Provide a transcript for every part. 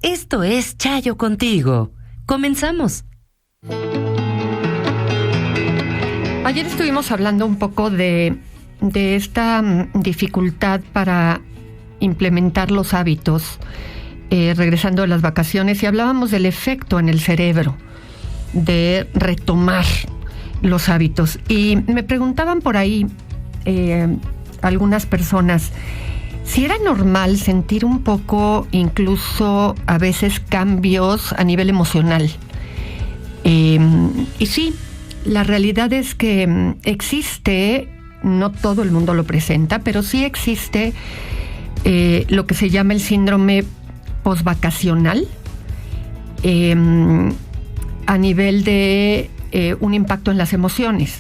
Esto es Chayo Contigo. Comenzamos. Ayer estuvimos hablando un poco de esta dificultad para implementar los hábitos regresando de las vacaciones, y hablábamos del efecto en el cerebro de retomar los hábitos. Y me preguntaban por ahí algunas personas si era normal sentir un poco, incluso a veces, cambios a nivel emocional. Y sí, la realidad es que existe, no todo el mundo lo presenta, pero sí existe lo que se llama el síndrome posvacacional, a nivel de un impacto en las emociones.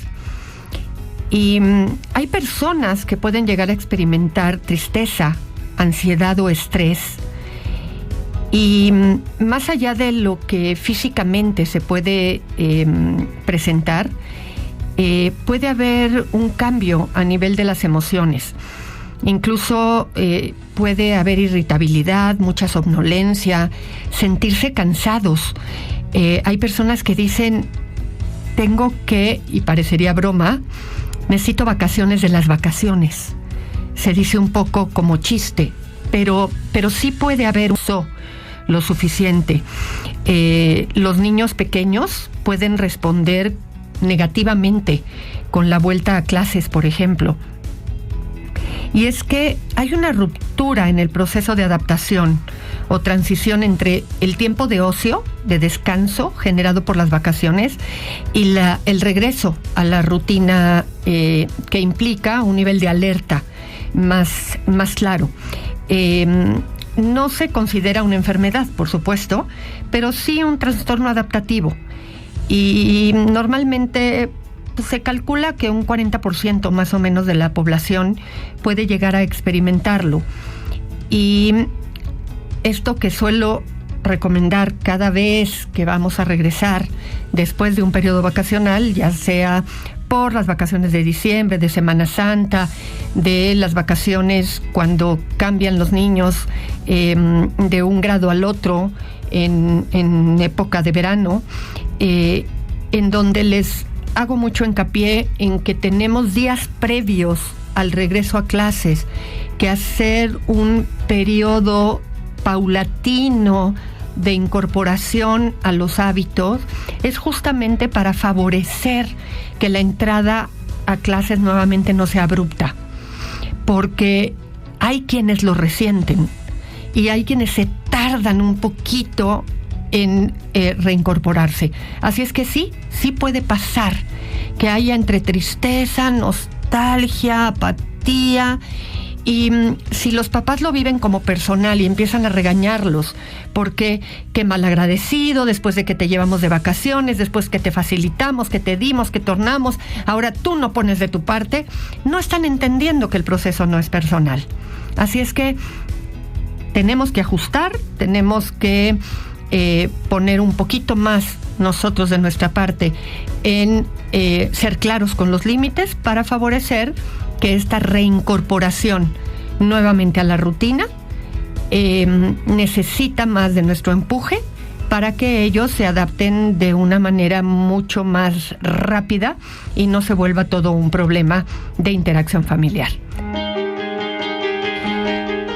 Y hay personas que pueden llegar a experimentar tristeza, ansiedad o estrés. Y más allá de lo que físicamente se puede presentar, puede haber un cambio a nivel de las emociones. Incluso puede haber irritabilidad, mucha somnolencia, sentirse cansados. Hay personas que dicen, tengo que, y parecería broma, necesito vacaciones de las vacaciones. Se dice un poco como chiste, pero sí puede haber uso lo suficiente. Los niños pequeños pueden responder negativamente con la vuelta a clases, por ejemplo. Y es que hay una ruptura en el proceso de adaptación o transición entre el tiempo de ocio, de descanso generado por las vacaciones, y el regreso a la rutina que implica un nivel de alerta más claro. No se considera una enfermedad, por supuesto, pero sí un trastorno adaptativo. Y normalmente se calcula que un 40% más o menos de la población puede llegar a experimentarlo. Y esto que suelo recomendar cada vez que vamos a regresar después de un periodo vacacional, ya sea por las vacaciones de diciembre, de Semana Santa, de las vacaciones cuando cambian los niños de un grado al otro en época de verano, en donde les hago mucho hincapié en que tenemos días previos al regreso a clases que hacer un periodo paulatino de incorporación a los hábitos es justamente para favorecer que la entrada a clases nuevamente no sea abrupta, porque hay quienes lo resienten y hay quienes se tardan un poquito en reincorporarse. Así es que sí puede pasar que haya entre tristeza, nostalgia, apatía. Y si los papás lo viven como personal y empiezan a regañarlos, porque qué malagradecido, después de que te llevamos de vacaciones, después que te facilitamos, que te dimos, que tornamos, ahora tú no pones de tu parte, no están entendiendo que el proceso no es personal. Así es que tenemos que ajustar, tenemos que poner un poquito más nosotros de nuestra parte en ser claros con los límites para favorecer que esta reincorporación nuevamente a la rutina necesita más de nuestro empuje para que ellos se adapten de una manera mucho más rápida y no se vuelva todo un problema de interacción familiar.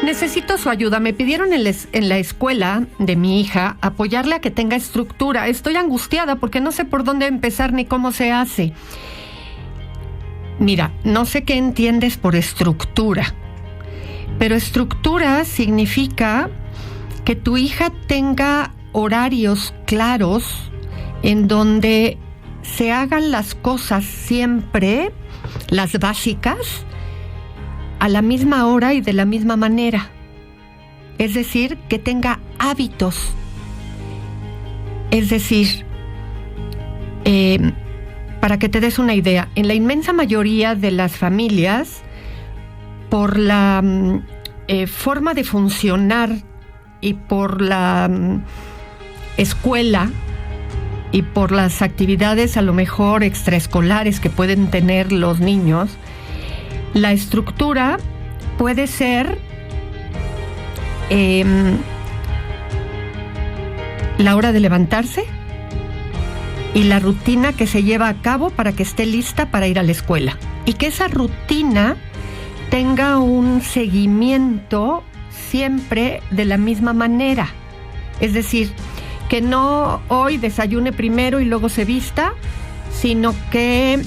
Necesito su ayuda. Me pidieron en la escuela de mi hija apoyarle a que tenga estructura. Estoy angustiada porque no sé por dónde empezar ni cómo se hace. Mira, no sé qué entiendes por estructura, pero estructura significa que tu hija tenga horarios claros en donde se hagan las cosas siempre, las básicas, a la misma hora y de la misma manera. Es decir, que tenga hábitos. Es decir, para que te des una idea, en la inmensa mayoría de las familias, por la forma de funcionar y por la escuela y por las actividades a lo mejor extraescolares que pueden tener los niños, la estructura puede ser la hora de levantarse y la rutina que se lleva a cabo para que esté lista para ir a la escuela. Y que esa rutina tenga un seguimiento siempre de la misma manera. Es decir, que no hoy desayune primero y luego se vista, sino que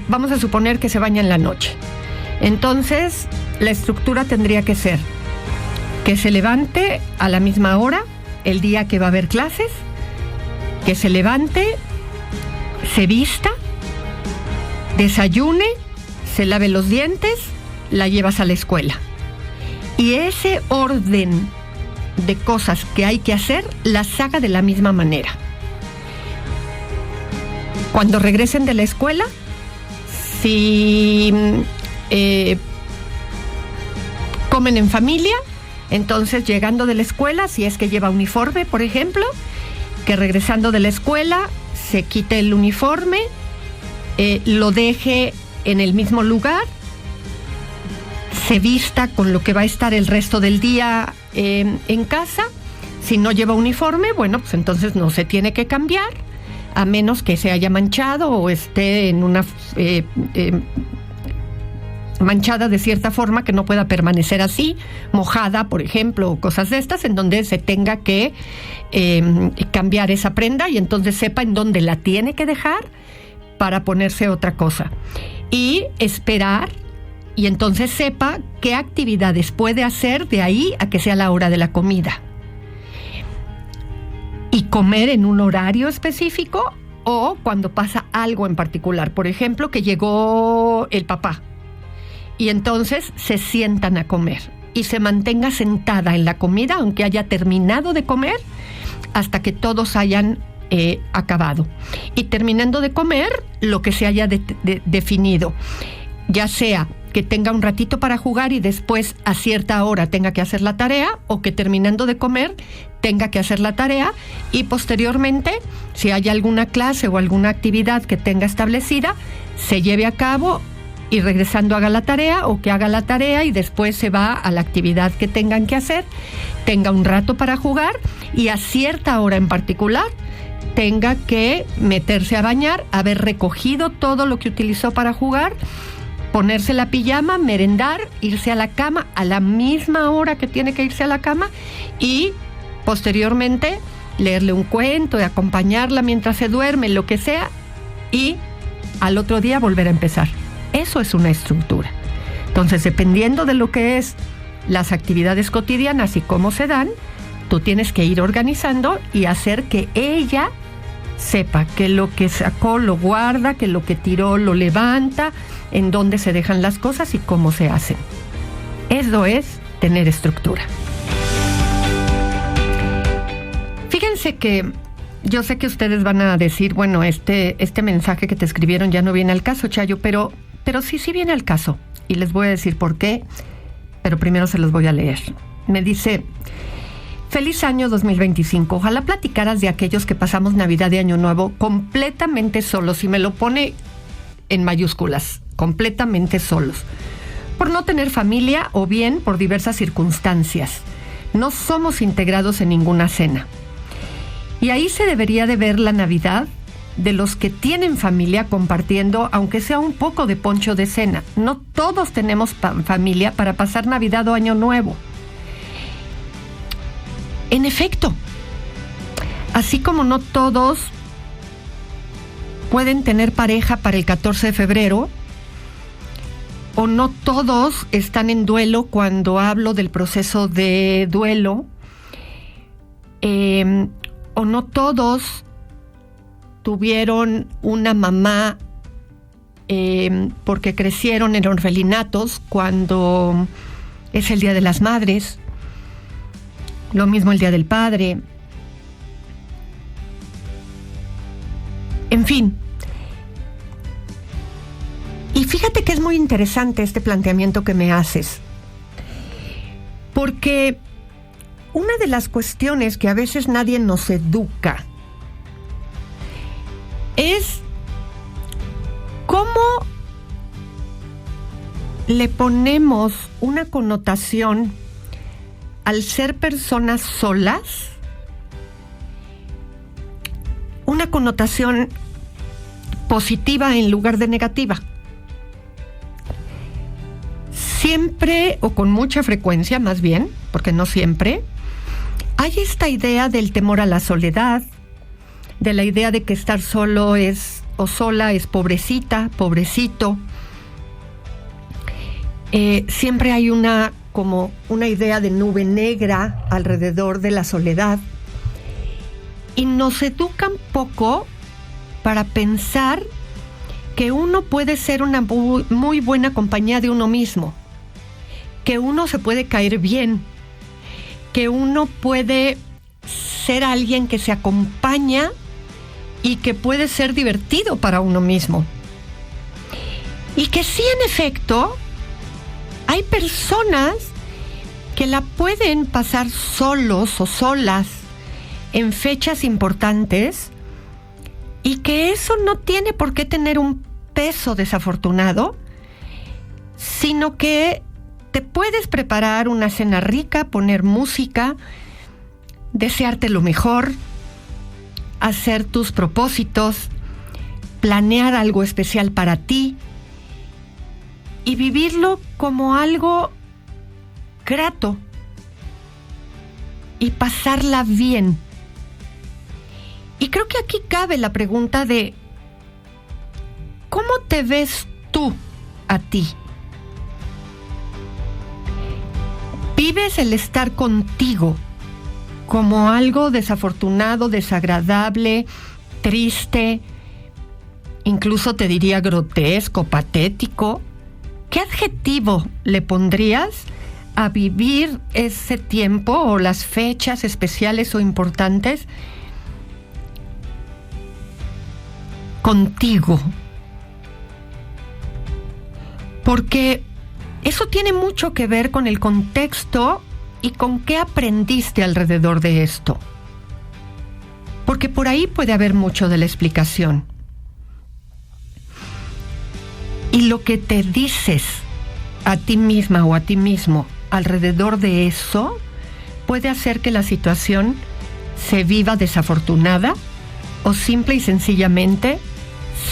vamos a suponer que se baña en la noche. Entonces, la estructura tendría que ser que se levante a la misma hora el día que va a haber clases, que se levante, se vista, desayune, se lave los dientes, la llevas a la escuela. Y ese orden de cosas que hay que hacer, las haga de la misma manera. Cuando regresen de la escuela, si comen en familia, entonces llegando de la escuela, si es que lleva uniforme, por ejemplo, que regresando de la escuela se quite el uniforme, lo deje en el mismo lugar, se vista con lo que va a estar el resto del día en casa. Si no lleva uniforme, bueno, pues entonces no se tiene que cambiar, a menos que se haya manchado o esté en una manchada de cierta forma que no pueda permanecer así, mojada, por ejemplo, o cosas de estas, en donde se tenga que cambiar esa prenda y entonces sepa en dónde la tiene que dejar para ponerse otra cosa. Y esperar, y entonces sepa qué actividades puede hacer de ahí a que sea la hora de la comida. Y comer en un horario específico o cuando pasa algo en particular. Por ejemplo, que llegó el papá y entonces se sientan a comer y se mantenga sentada en la comida, aunque haya terminado de comer, hasta que todos hayan acabado. Y terminando de comer, lo que se haya definido, ya sea que tenga un ratito para jugar y después a cierta hora tenga que hacer la tarea, o que terminando de comer tenga que hacer la tarea y posteriormente, si hay alguna clase o alguna actividad que tenga establecida, se lleve a cabo y regresando haga la tarea, o que haga la tarea y después se va a la actividad que tengan que hacer, tenga un rato para jugar y a cierta hora en particular tenga que meterse a bañar, haber recogido todo lo que utilizó para jugar, ponerse la pijama, merendar, irse a la cama a la misma hora que tiene que irse a la cama y posteriormente leerle un cuento y acompañarla mientras se duerme, lo que sea, y al otro día volver a empezar. Eso es una estructura. Entonces, dependiendo de lo que es las actividades cotidianas y cómo se dan, tú tienes que ir organizando y hacer que ella sepa que lo que sacó lo guarda, que lo que tiró lo levanta, en dónde se dejan las cosas y cómo se hacen. Eso es tener estructura. Fíjense que yo sé que ustedes van a decir, bueno, este mensaje que te escribieron ya no viene al caso, Chayo, pero sí viene al caso. Y les voy a decir por qué, pero primero se los voy a leer. Me dice: feliz año 2025. Ojalá platicaras de aquellos que pasamos Navidad y Año Nuevo completamente solos, y me lo pone en mayúsculas, completamente solos, por no tener familia o bien por diversas circunstancias. No somos integrados en ninguna cena. Y ahí se debería de ver la Navidad de los que tienen familia compartiendo, aunque sea un poco de poncho de cena. No todos tenemos familia para pasar Navidad o Año Nuevo. En efecto, así como no todos pueden tener pareja para el 14 de febrero, o no todos están en duelo cuando hablo del proceso de duelo, o no todos tuvieron una mamá porque crecieron en orfelinatos cuando es el Día de las Madres, lo mismo el Día del Padre. En fin. Y fíjate que es muy interesante este planteamiento que me haces, porque una de las cuestiones que a veces nadie nos educa es cómo le ponemos una connotación al ser personas solas una connotación positiva en lugar de negativa. Siempre, o con mucha frecuencia más bien, porque no siempre, hay esta idea del temor a la soledad, de la idea de que estar solo es, o sola es pobrecita, pobrecito. Siempre hay como una idea de nube negra alrededor de la soledad. Y nos educan poco para pensar que uno puede ser una muy buena compañía de uno mismo, que uno se puede caer bien, que uno puede ser alguien que se acompaña y que puede ser divertido para uno mismo. Y que sí, en efecto, hay personas que la pueden pasar solos o solas en fechas importantes y que eso no tiene por qué tener un peso desafortunado, sino que te puedes preparar una cena rica, poner música, desearte lo mejor, hacer tus propósitos, planear algo especial para ti y vivirlo como algo grato y pasarla bien. Y creo que aquí cabe la pregunta de ¿cómo te ves tú a ti? ¿Vives el estar contigo como algo desafortunado, desagradable, triste, incluso te diría grotesco, patético? ¿Qué adjetivo le pondrías a vivir ese tiempo o las fechas especiales o importantes contigo? Porque eso tiene mucho que ver con el contexto y con qué aprendiste alrededor de esto. Porque por ahí puede haber mucho de la explicación. Y lo que te dices a ti misma o a ti mismo alrededor de eso puede hacer que la situación se viva desafortunada o simple y sencillamente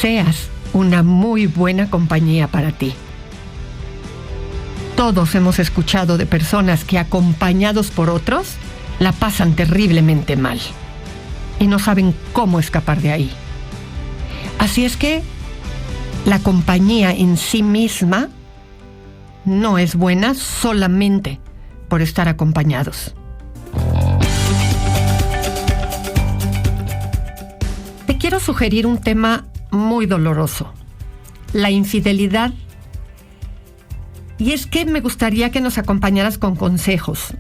seas una muy buena compañía para ti. Todos hemos escuchado de personas que acompañados por otros la pasan terriblemente mal y no saben cómo escapar de ahí. Así es que la compañía en sí misma no es buena solamente por estar acompañados. Te quiero sugerir un tema muy doloroso: la infidelidad. Y es que me gustaría que nos acompañaras con consejos.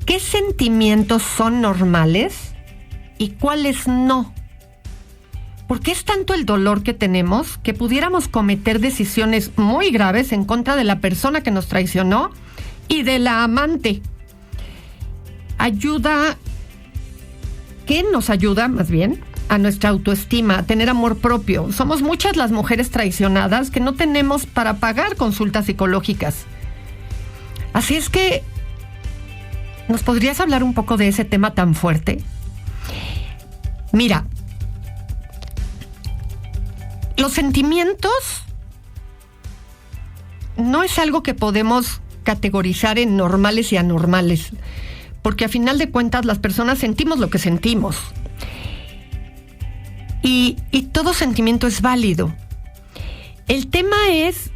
¿Qué sentimientos son normales y cuáles no? Porque es tanto el dolor que tenemos que pudiéramos cometer decisiones muy graves en contra de la persona que nos traicionó y de la amante. ¿Qué nos ayuda más bien? A nuestra autoestima, a tener amor propio. Somos muchas las mujeres traicionadas que no tenemos para pagar consultas psicológicas. Así es que, ¿nos podrías hablar un poco de ese tema tan fuerte? Mira, los sentimientos no es algo que podemos categorizar en normales y anormales, porque a final de cuentas las personas sentimos lo que sentimos. Y todo sentimiento es válido. El tema es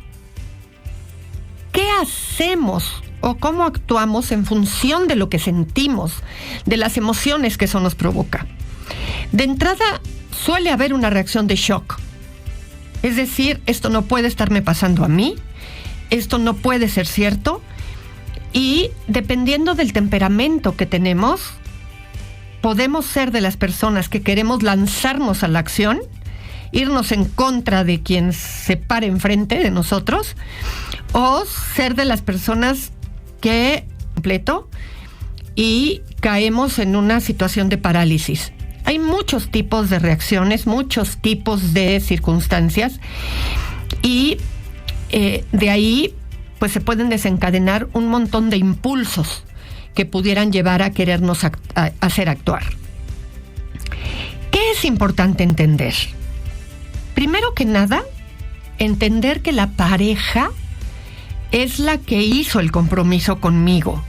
¿qué hacemos o cómo actuamos en función de lo que sentimos, de las emociones que eso nos provoca? De entrada, suele haber una reacción de shock. Es decir, esto no puede estarme pasando a mí, esto no puede ser cierto, y dependiendo del temperamento que tenemos, podemos ser de las personas que queremos lanzarnos a la acción, irnos en contra de quien se pare enfrente de nosotros, o ser de las personas que completo y caemos en una situación de parálisis. Hay muchos tipos de reacciones, muchos tipos de circunstancias, y de ahí pues se pueden desencadenar un montón de impulsos que pudieran llevar a querernos hacer actuar. ¿Qué es importante entender? Primero que nada, entender que la pareja es la que hizo el compromiso conmigo.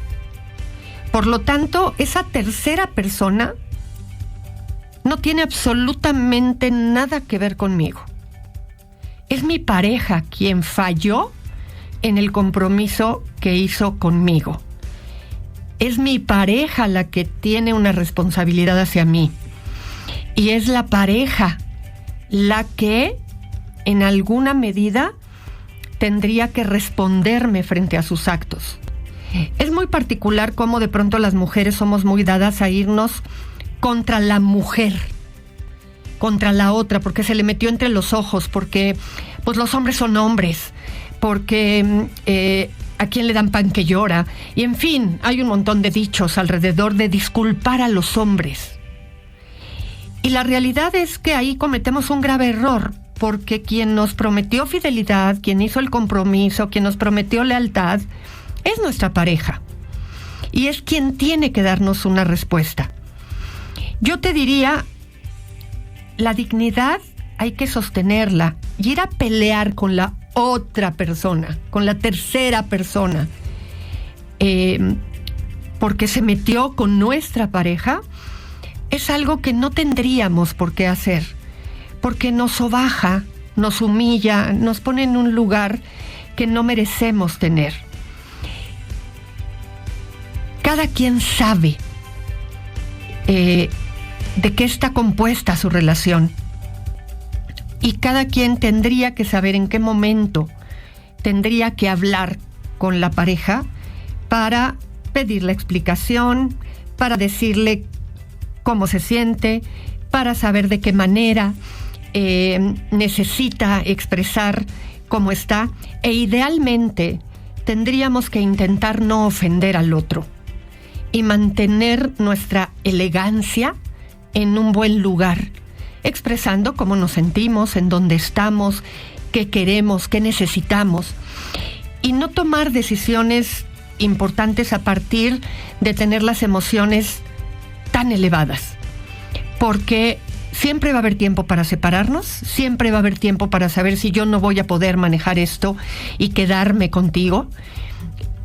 Por lo tanto, esa tercera persona no tiene absolutamente nada que ver conmigo. Es mi pareja quien falló en el compromiso que hizo conmigo. Es mi pareja la que tiene una responsabilidad hacia mí. Y es la pareja la que, en alguna medida, tendría que responderme frente a sus actos. Es muy particular cómo de pronto las mujeres somos muy dadas a irnos contra la mujer, contra la otra, porque se le metió entre los ojos, porque pues los hombres son hombres, porque a quién le dan pan que llora, y en fin, hay un montón de dichos alrededor de disculpar a los hombres. Y la realidad es que ahí cometemos un grave error, porque quien nos prometió fidelidad, quien hizo el compromiso, quien nos prometió lealtad, es nuestra pareja. Y es quien tiene que darnos una respuesta. Yo te diría, la dignidad hay que sostenerla y ir a pelear con la otra persona, con la tercera persona, porque se metió con nuestra pareja, es algo que no tendríamos por qué hacer, porque nos sobaja, nos humilla, nos pone en un lugar que no merecemos tener. Cada quien sabe de qué está compuesta su relación, y cada quien tendría que saber en qué momento tendría que hablar con la pareja para pedirle explicación, para decirle cómo se siente, para saber de qué manera necesita expresar cómo está, e idealmente tendríamos que intentar no ofender al otro y mantener nuestra elegancia en un buen lugar, expresando cómo nos sentimos, en dónde estamos, qué queremos, qué necesitamos, y no tomar decisiones importantes a partir de tener las emociones tan elevadas, porque siempre va a haber tiempo para separarnos, siempre va a haber tiempo para saber si yo no voy a poder manejar esto y quedarme contigo,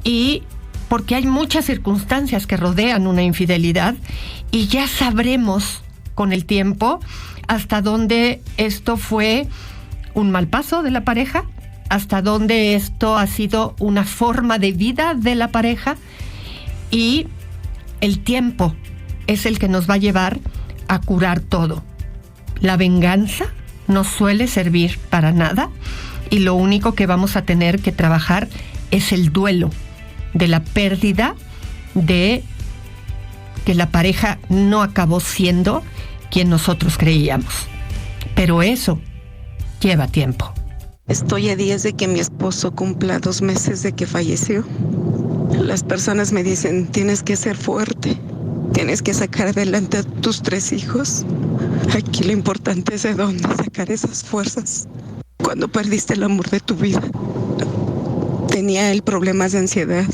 y porque hay muchas circunstancias que rodean una infidelidad, y ya sabremos con el tiempo hasta dónde esto fue un mal paso de la pareja, hasta dónde esto ha sido una forma de vida de la pareja, y el tiempo es el que nos va a llevar a curar todo. La venganza no suele servir para nada, y lo único que vamos a tener que trabajar es el duelo de la pérdida de que la pareja no acabó siendo quien nosotros creíamos. Pero eso lleva tiempo. Estoy a días de que mi esposo cumpla 2 meses de que falleció. Las personas me dicen, tienes que ser fuerte, tienes que sacar adelante a tus 3 hijos. Aquí lo importante es de dónde sacar esas fuerzas. Cuando perdiste el amor de tu vida, tenía él problemas de ansiedad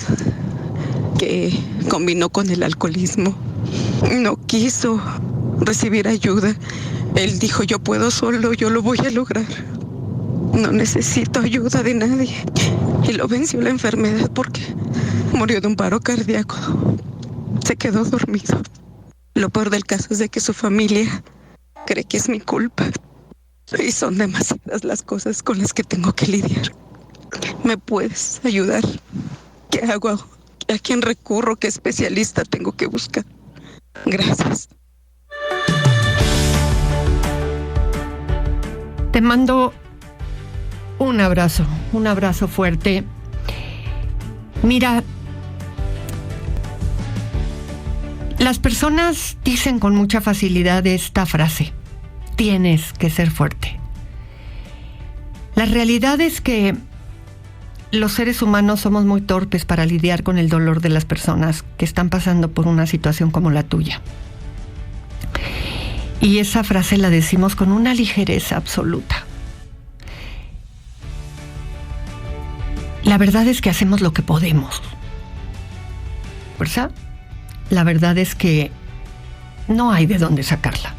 que combinó con el alcoholismo. No quiso recibir ayuda. Él dijo, yo puedo solo, yo lo voy a lograr. No necesito ayuda de nadie. Y lo venció la enfermedad porque murió de un paro cardíaco. Se quedó dormido. Lo peor del caso es de que su familia cree que es mi culpa. Y son demasiadas las cosas con las que tengo que lidiar. ¿Me puedes ayudar? ¿Qué hago? ¿A quién recurro? ¿Qué especialista tengo que buscar? Gracias. Te mando un abrazo fuerte. Mira, las personas dicen con mucha facilidad esta frase: tienes que ser fuerte. La realidad es que los seres humanos somos muy torpes para lidiar con el dolor de las personas que están pasando por una situación como la tuya. Y esa frase la decimos con una ligereza absoluta. La verdad es que hacemos lo que podemos. ¿Verdad? La verdad es que no hay de dónde sacarla.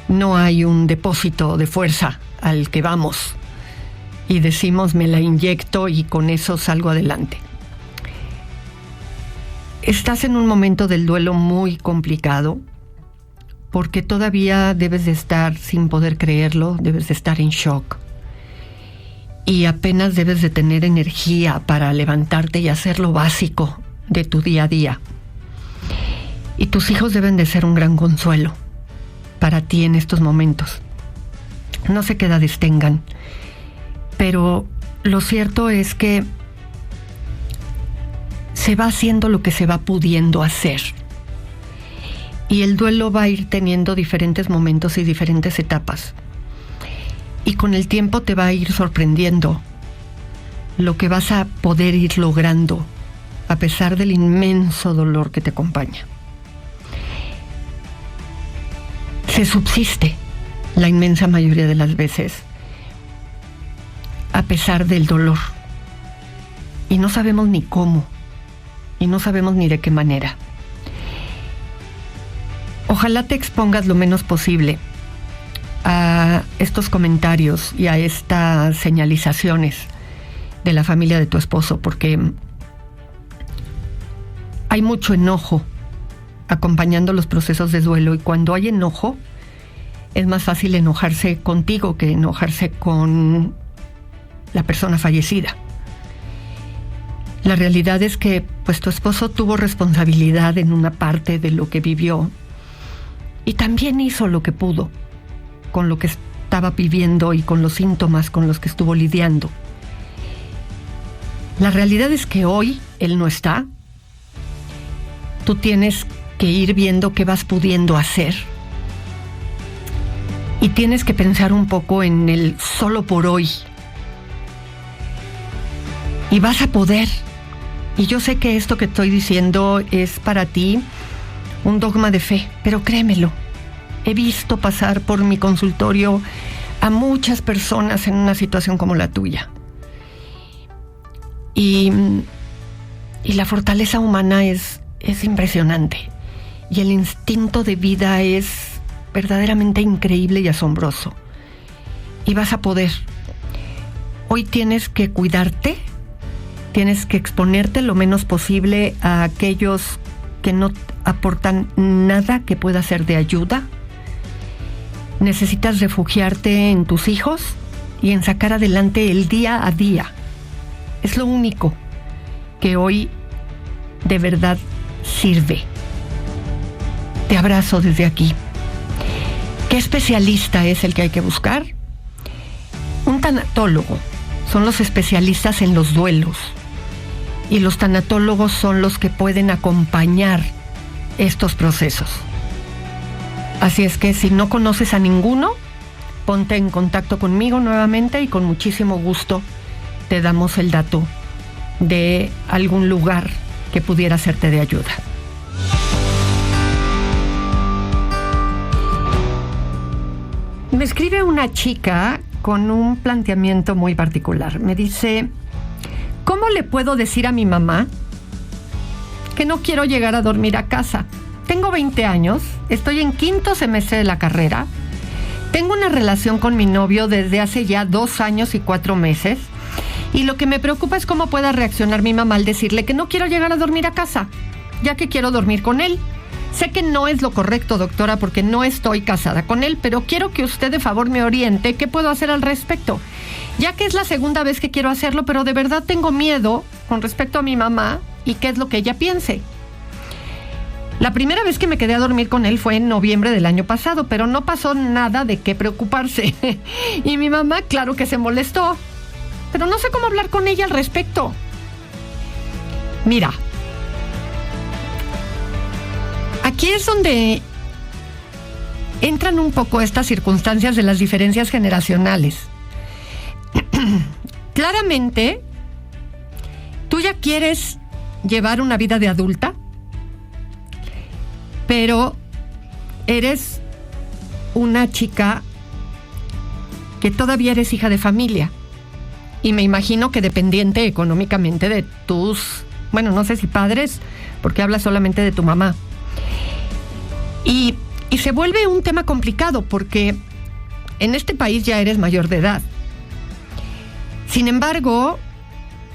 no hay un depósito de fuerza al que vamos y decimos me la inyecto y con eso salgo adelante. Estás en un momento del duelo muy complicado porque todavía debes de estar sin poder creerlo, debes de estar en shock y apenas debes de tener energía para levantarte y hacer lo básico de tu día a día. Y tus hijos deben de ser un gran consuelo para ti en estos momentos. No sé qué edades tengan, pero lo cierto es que se va haciendo lo que se va pudiendo hacer. Y el duelo va a ir teniendo diferentes momentos y diferentes etapas. Y con el tiempo te va a ir sorprendiendo lo que vas a poder ir logrando a pesar del inmenso dolor que te acompaña. Se subsiste la inmensa mayoría de las veces a pesar del dolor. Y no sabemos ni cómo. Y no sabemos ni de qué manera. Ojalá te expongas lo menos posible a estos comentarios y a estas señalizaciones de la familia de tu esposo, porque hay mucho enojo acompañando los procesos de duelo, y cuando hay enojo es más fácil enojarse contigo que enojarse con la persona fallecida. La realidad es que pues tu esposo tuvo responsabilidad en una parte de lo que vivió y también hizo lo que pudo con lo que estaba viviendo y con los síntomas con los que estuvo lidiando. La realidad es que hoy él no está. Tú tienes que ir viendo qué vas pudiendo hacer y tienes que pensar un poco en el solo por hoy. Y vas a poder. Y yo sé que esto que estoy diciendo es para ti un dogma de fe, pero créemelo, he visto pasar por mi consultorio a muchas personas en una situación como la tuya. Y la fortaleza humana es impresionante. Y el instinto de vida es verdaderamente increíble y asombroso. Y vas a poder. Hoy tienes que cuidarte. Tienes que exponerte lo menos posible a aquellos que no aportan nada que pueda ser de ayuda. Necesitas refugiarte en tus hijos y en sacar adelante el día a día. Es lo único que hoy de verdad sirve. Te abrazo desde aquí. ¿Qué especialista es el que hay que buscar? Un tanatólogo. Son los especialistas en los duelos. Y los tanatólogos son los que pueden acompañar estos procesos. Así es que si no conoces a ninguno, ponte en contacto conmigo nuevamente y con muchísimo gusto te damos el dato de algún lugar que pudiera serte de ayuda. Me escribe una chica con un planteamiento muy particular. Me dice: ¿cómo le puedo decir a mi mamá que no quiero llegar a dormir a casa? Tengo 20 años, estoy en 5º semestre de la carrera, tengo una relación con mi novio desde hace ya 2 años y 4 meses, y lo que me preocupa es cómo pueda reaccionar mi mamá al decirle que no quiero llegar a dormir a casa, ya que quiero dormir con él. Sé que no es lo correcto, doctora, porque no estoy casada con él, pero quiero que usted de favor me oriente qué puedo hacer al respecto, ya que es la segunda vez que quiero hacerlo, pero de verdad tengo miedo con respecto a mi mamá y qué es lo que ella piense. La primera vez que me quedé a dormir con él fue en noviembre del año pasado, pero no pasó nada de qué preocuparse. Y mi mamá, claro que se molestó, pero no sé cómo hablar con ella al respecto. Mira, aquí es donde entran un poco estas circunstancias de las diferencias generacionales. Claramente, tú ya quieres llevar una vida de adulta, pero eres una chica que todavía eres hija de familia. Y me imagino que dependiente económicamente de tus, bueno, no sé si padres, porque hablas solamente de tu mamá. Y Y se vuelve un tema complicado porque en este país ya eres mayor de edad. Sin embargo,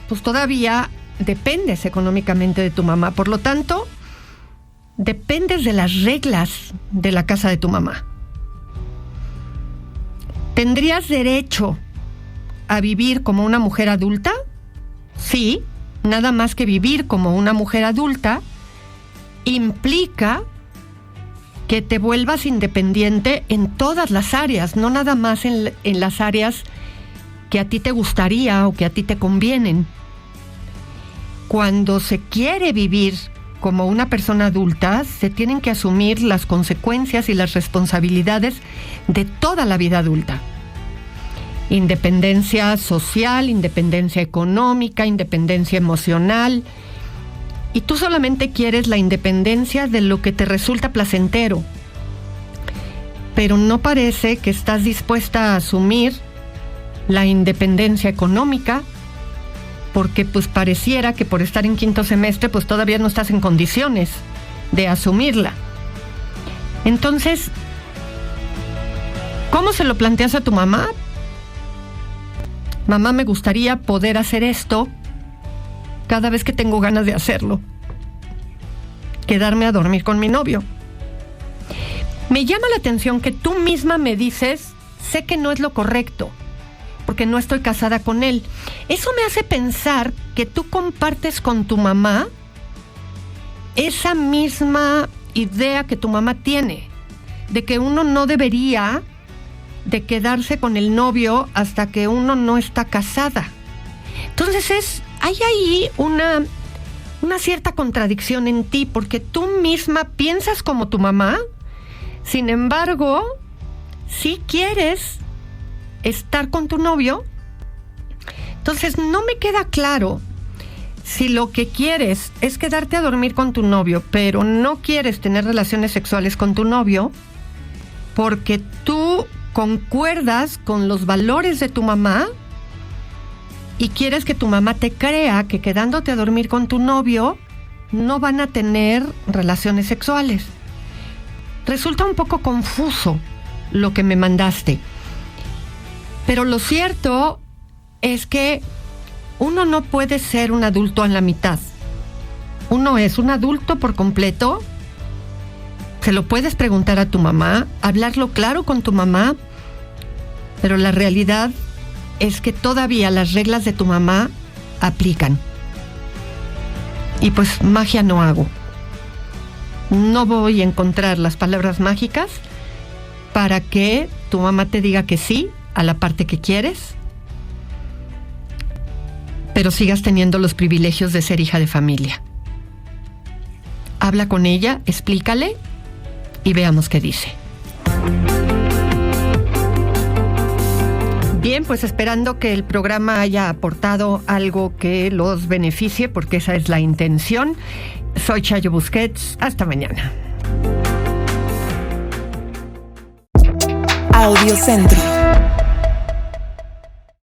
pues todavía dependes económicamente de tu mamá. Por lo tanto, dependes de las reglas de la casa de tu mamá. ¿Tendrías derecho a vivir como una mujer adulta? Sí, nada más que vivir como una mujer adulta implica que te vuelvas independiente en todas las áreas, no nada más en las áreas que a ti te gustaría o que a ti te convienen. Cuando se quiere vivir como una persona adulta, se tienen que asumir las consecuencias y las responsabilidades de toda la vida adulta. Independencia social, independencia económica, independencia emocional. Y tú solamente quieres la independencia de lo que te resulta placentero. Pero no parece que estás dispuesta a asumir la independencia económica, porque pues pareciera que por estar en quinto semestre pues todavía no estás en condiciones de asumirla. Entonces, ¿cómo se lo planteas a tu mamá? Mamá, me gustaría poder hacer esto cada vez que tengo ganas de hacerlo. Quedarme a dormir con mi novio. Me llama la atención que tú misma me dices, sé que no es lo correcto, porque no estoy casada con él. Eso me hace pensar que tú compartes con tu mamá esa misma idea que tu mamá tiene, de que uno no debería de quedarse con el novio hasta que uno no está casada. Entonces hay ahí una cierta contradicción en ti, porque tú misma piensas como tu mamá, sin embargo, sí quieres estar con tu novio. Entonces no me queda claro si lo que quieres es quedarte a dormir con tu novio, pero no quieres tener relaciones sexuales con tu novio, porque tú concuerdas con los valores de tu mamá y quieres que tu mamá te crea que quedándote a dormir con tu novio no van a tener relaciones sexuales. Resulta un poco confuso lo que me mandaste, pero lo cierto es que uno no puede ser un adulto a la mitad. Uno es un adulto por completo. Se lo puedes preguntar a tu mamá, hablarlo claro con tu mamá, pero la realidad es que todavía las reglas de tu mamá aplican. Y pues magia no hago. No voy a encontrar las palabras mágicas para que tu mamá te diga que sí a la parte que quieres, pero sigas teniendo los privilegios de ser hija de familia. Habla con ella, explícale y veamos qué dice. Bien, pues esperando que el programa haya aportado algo que los beneficie, porque esa es la intención. Soy Chayo Busquets. Hasta mañana. Audiocentro.